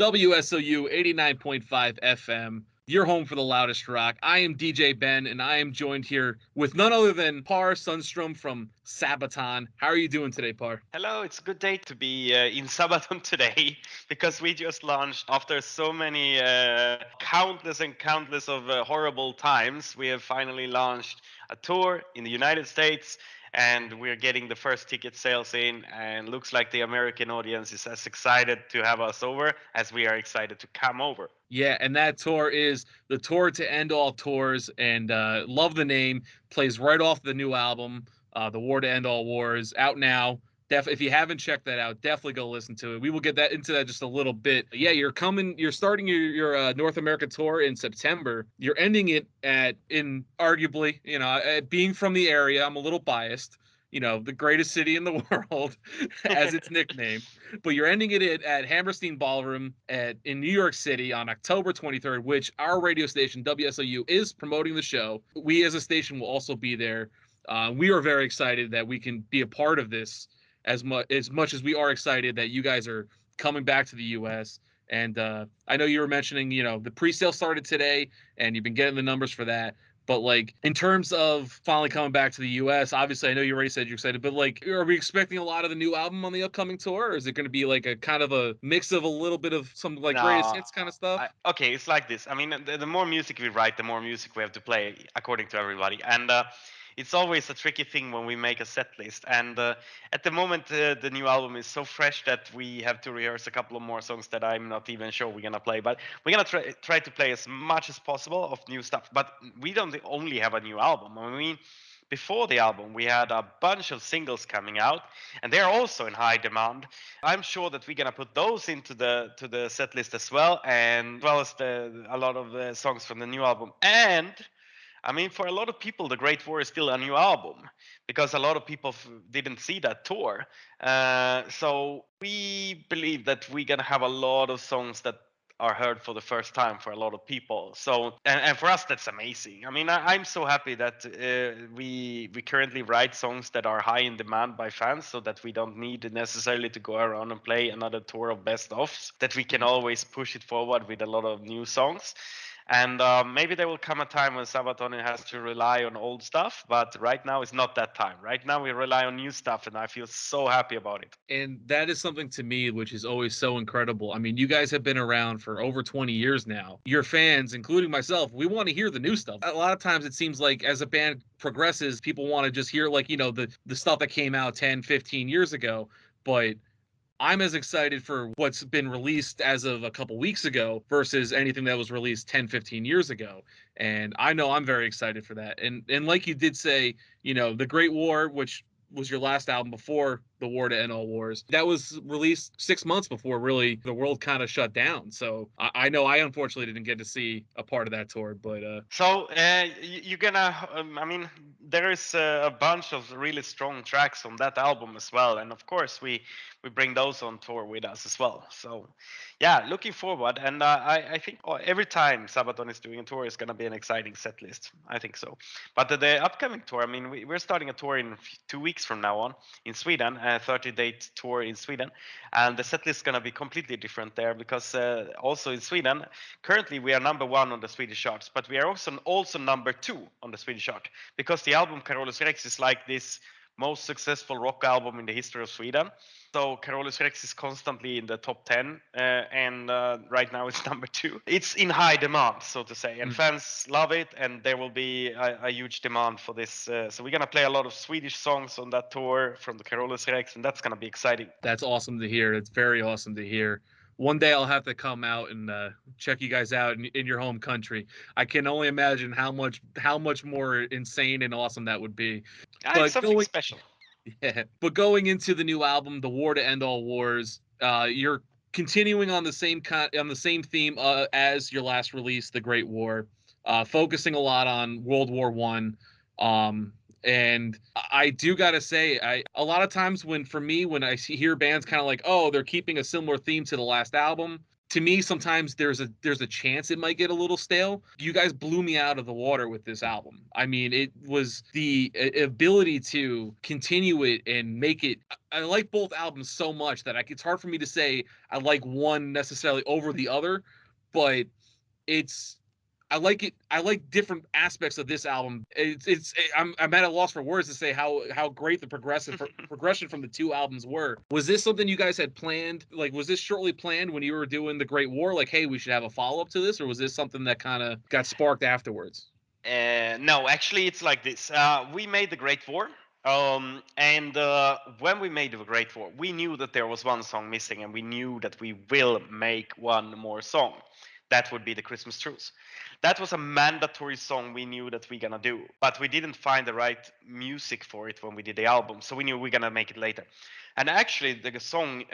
WSOU 89.5 FM, your home for the loudest rock. I am DJ Ben, and I am joined here with none other than Par Sundstrom from Sabaton. How are you doing today, Par? Hello, it's a good day to be in Sabaton today because we just launched after so many countless and countless of horrible times. We have finally launched a tour in the United States and we're getting the first ticket sales in, and looks like the American audience is as excited to have us over as we are excited to come over. Yeah, and that tour is the tour to end all tours, and love the name. Plays right off the new album, The War to End All Wars, out now. If you haven't checked that out, definitely go listen to it. We will get that into that just a little bit. Yeah, you're starting your North America tour in September. You're ending it in arguably, being from the area, I'm a little biased, the greatest city in the world, as its nickname. But you're ending it at Hammerstein Ballroom in New York City on October 23rd, which our radio station, WSOU, is promoting the show. We as a station will also be there. We are very excited that we can be a part of this as much as we are excited that you guys are coming back to the U.S. And I know you were mentioning, the pre-sale started today, and you've been getting the numbers for that. But, like, in terms of finally coming back to the U.S., obviously, I know you already said you're excited, but, like, are we expecting a lot of the new album on the upcoming tour, or is it going to be, like, a kind of a mix of a little bit of some, like, greatest No, hits kind of stuff? okay, it's like this. I mean, the more music we write, the more music we have to play according to everybody, and it's always a tricky thing when we make a set list. And at the moment, the new album is so fresh that we have to rehearse a couple of more songs that I'm not even sure we're gonna play. But we're gonna try to play as much as possible of new stuff. But we don't only have a new album. I mean, before the album, we had a bunch of singles coming out, and they're also in high demand. I'm sure that we're gonna put those into the set list as well, and as well as a lot of the songs from the new album. And I mean, for a lot of people, The Great War is still a new album because a lot of people didn't see that tour. So we believe that we're gonna have a lot of songs that are heard for the first time for a lot of people. So and for us, that's amazing. I mean, I'm so happy that we currently write songs that are high in demand by fans, so that we don't need necessarily to go around and play another tour of best ofs. That we can always push it forward with a lot of new songs. And maybe there will come a time when Sabaton has to rely on old stuff, but right now it's not that time. Right now we rely on new stuff, and I feel so happy about it. And that is something to me which is always so incredible. I mean, you guys have been around for over 20 years now. Your fans, including myself, we want to hear the new stuff. A lot of times it seems like as a band progresses, people want to just hear, like, the stuff that came out 10, 15 years ago. But I'm as excited for what's been released as of a couple weeks ago versus anything that was released 10, 15 years ago. And I know I'm very excited for that. And like you did say, The Great War, which was your last album before The War to End All Wars, that was released 6 months before really the world kind of shut down. So I know I unfortunately didn't get to see a part of that tour, but So you're gonna, I mean, there is a bunch of really strong tracks on that album as well, and of course we bring those on tour with us as well. So yeah, looking forward, and I think every time Sabaton is doing a tour is gonna be an exciting set list. I think so. But the upcoming tour, I mean, we're starting a tour in 2 weeks from now on in Sweden, a 30-day tour in Sweden, and the set list is gonna be completely different there because also in Sweden, currently we are number one on the Swedish charts, but we are also number two on the Swedish chart because the album Carolus Rex is like this most successful rock album in the history of Sweden. So Carolus Rex is constantly in the top 10, and right now it's number two. It's in high demand, so to say, and fans love it, and there will be a huge demand for this. So we're gonna play a lot of Swedish songs on that tour from the Carolus Rex, and that's gonna be exciting. that's awesome to hear. It's very awesome to hear. One day I'll have to come out and check you guys out in your home country. I can only imagine how much more insane and awesome that would be. It's But something going special. Yeah. But going into the new album, The War to End All Wars, you're continuing on the same theme as your last release, The Great War, focusing a lot on World War One. And I do gotta say, a lot of times when I hear bands kind of like, oh, they're keeping a similar theme to the last album, to me, sometimes there's a chance it might get a little stale. You guys blew me out of the water with this album. I mean, it was the ability to continue it and make it. I like both albums so much that it's hard for me to say I like one necessarily over the other, but it's I like it. I like different aspects of this album. I'm at a loss for words to say how great the progression from the two albums were. Was this something you guys had planned? Like, was this shortly planned when you were doing the Great War? Like, hey, we should have a follow up to this, or was this something that kind of got sparked afterwards? No, actually, it's like this. We made the Great War, and when we made the Great War, we knew that there was one song missing, and we knew that we will make one more song. That would be the Christmas Truce. That was a mandatory song we knew that we're gonna do, but we didn't find the right music for it when we did the album, so we knew we're gonna make it later. And actually, the song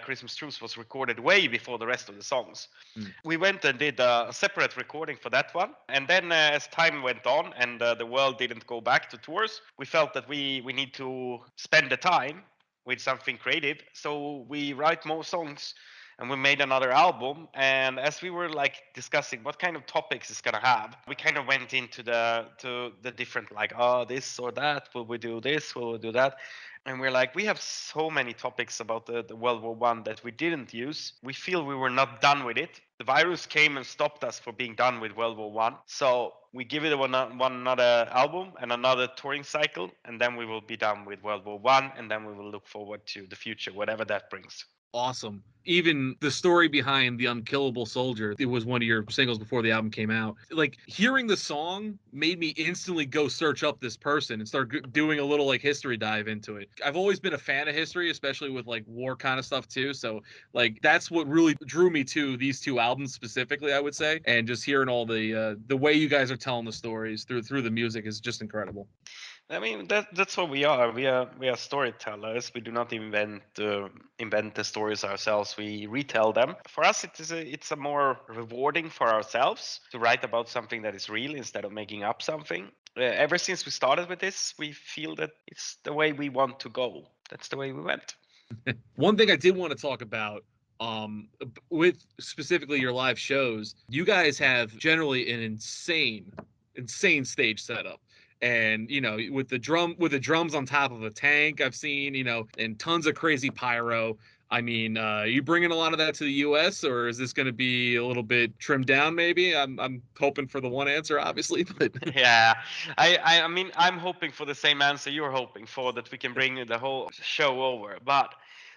Christmas Truce was recorded way before the rest of the songs. Mm. We went and did a separate recording for that one, and then as time went on and the world didn't go back to tours, we felt that we need to spend the time with something creative, so we write more songs and we made another album. And as we were like discussing what kind of topics it's gonna have, we kind of went into the different, like, oh, this or that, will we do this, will we do that? And we're like, we have so many topics about the World War One that we didn't use. We feel we were not done with it. The virus came and stopped us for being done with World War One. So we give it one another album and another touring cycle, and then we will be done with World War One, and then we will look forward to the future, whatever that brings. Awesome. Even the story behind The Unkillable Soldier, it was one of your singles before the album came out. Like, hearing the song made me instantly go search up this person and start doing a little like history dive into it. I've always been a fan of history, especially with like war kind of stuff too. So like that's what really drew me to these two albums specifically, I would say. And just hearing all the way you guys are telling the stories through the music is just incredible. I mean, that's what we are. We are storytellers. We do not invent the stories ourselves. We retell them. For us, it's a more rewarding for ourselves to write about something that is real instead of making up something. Ever since we started with this, we feel that it's the way we want to go. That's the way we went. One thing I did want to talk about with specifically your live shows, you guys have generally an insane stage setup. And with the drums on top of a tank, I've seen, and tons of crazy pyro. I mean, you bringing a lot of that to the U.S., or is this going to be a little bit trimmed down? Maybe I'm hoping for the one answer, obviously, but Yeah, I mean, I'm hoping for the same answer you're hoping for, that we can bring the whole show over. But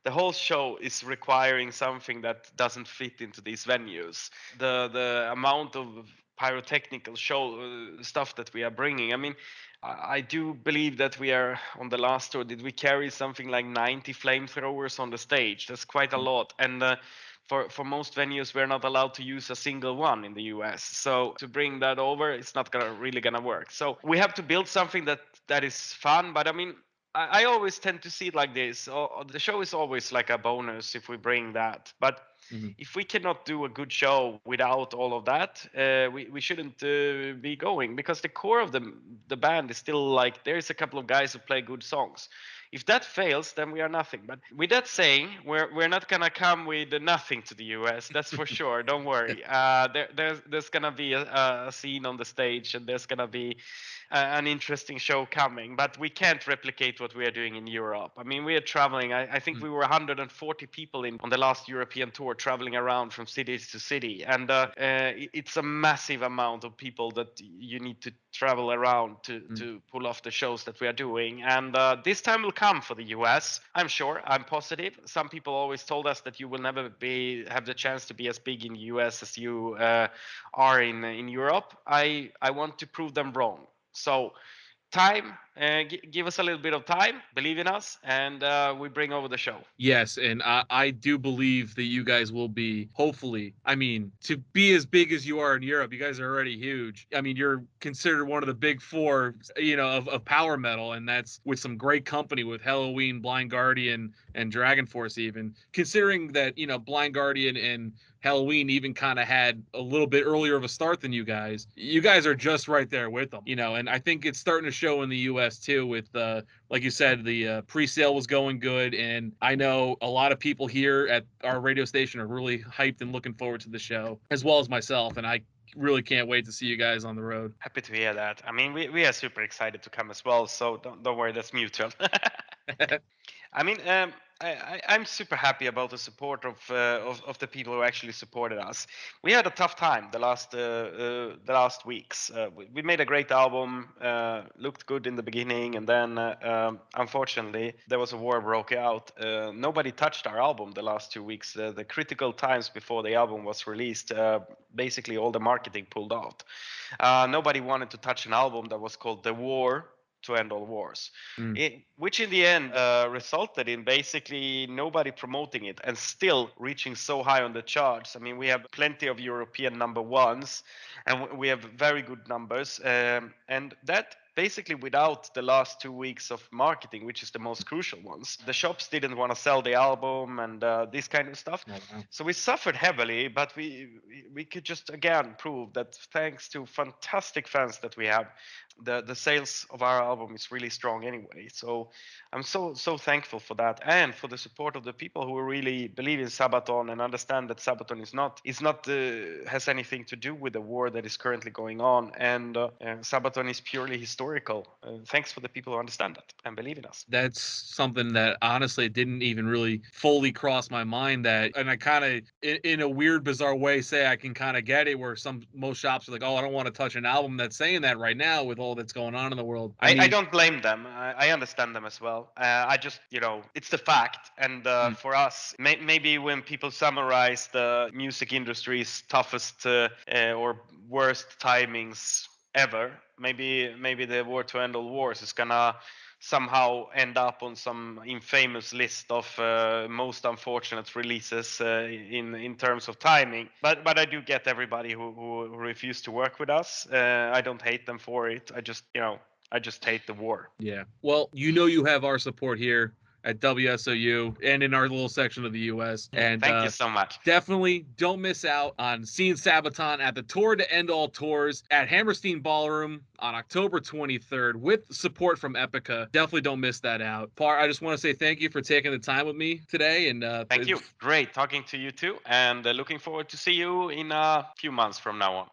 the whole show is requiring something that doesn't fit into these venues. The amount of pyrotechnical show stuff that we are bringing. I mean, I do believe that we are on the last tour. Did we carry something like 90 flamethrowers on the stage? That's quite a lot. And for most venues, we're not allowed to use a single one in the US. So to bring that over, it's not really gonna work. So we have to build something that is fun. But I mean, I always tend to see it like this. The show is always like a bonus if we bring that. But Mhm. if we cannot do a good show without all of that, we shouldn't be going, because the core of the band is still like, there's a couple of guys who play good songs. If that fails, then we are nothing. But with that saying, we're not gonna come with nothing to the US. That's for sure. Don't worry. There's gonna be a scene on the stage, and there's gonna be an interesting show coming. But we can't replicate what we are doing in Europe. I mean, we are traveling. I think we were 140 people on the last European tour, traveling around from city to city, and it's a massive amount of people that you need to travel around to pull off the shows that we are doing. And this time will come for the US. I'm sure. I'm positive. Some people always told us that you will never have the chance to be as big in the US as you are in Europe. I want to prove them wrong. So time, give us a little bit of time, believe in us, and we bring over the show. Yes, and I do believe that you guys will be, hopefully, I mean, to be as big as you are in Europe, you guys are already huge. I mean, you're considered one of the big four, of power metal, and that's with some great company with Halloween, Blind Guardian, and Dragon Force even. Considering that, Blind Guardian and Halloween even kind of had a little bit earlier of a start than you guys are just right there with them, and I think it's starting to show in the US too. With like you said, the pre-sale was going good, and I know a lot of people here at our radio station are really hyped and looking forward to the show, as well as myself. And I really can't wait to see you guys on the road. Happy to hear that. I mean, we are super excited to come as well. So don't worry, that's mutual. I mean, I'm super happy about the support of the people who actually supported us. We had a tough time the last weeks. We made a great album, looked good in the beginning, and then unfortunately there was a war broke out. Nobody touched our album the last 2 weeks. The critical times before the album was released, basically all the marketing pulled out. Nobody wanted to touch an album that was called "The War to End All Wars," Mm. which in the end resulted in basically nobody promoting it and still reaching so high on the charts. I mean, we have plenty of European number ones, and we have very good numbers, and that basically without the last 2 weeks of marketing, which is the most crucial ones. The shops didn't want to sell the album and this kind of stuff. Oh, wow. So we suffered heavily, but we could just again prove that thanks to fantastic fans that we have, the sales of our album is really strong anyway. So I'm so thankful for that, and for the support of the people who really believe in Sabaton and understand that Sabaton is not has anything to do with the war that is currently going on, and Sabaton is purely historical. Thanks for the people who understand that and believe in us. That's something that honestly didn't even really fully cross my mind. That, and I kind of, in a weird, bizarre way, say I can kind of get it. Where most shops are like, "Oh, I don't want to touch an album that's saying that right now with all that's going on in the world." I I mean, don't blame them. I understand them as well. I just, it's the fact. And mm, for us, maybe when people summarize the music industry's toughest or worst timings ever, maybe the War to End All Wars is gonna somehow end up on some infamous list of most unfortunate releases in terms of timing. But I do get everybody who refuse to work with us. I don't hate them for it. I just hate the war. yeah. Well, you have our support here at WSOU and in our little section of the US. And Thank you so much. definitely don't miss out on seeing Sabaton at the Tour to End All Tours at Hammerstein Ballroom on October 23rd with support from Epica. Definitely don't miss that out. Par, I just want to say thank you for taking the time with me today. And Thank you. Great talking to you too, and looking forward to see you in a few months from now on.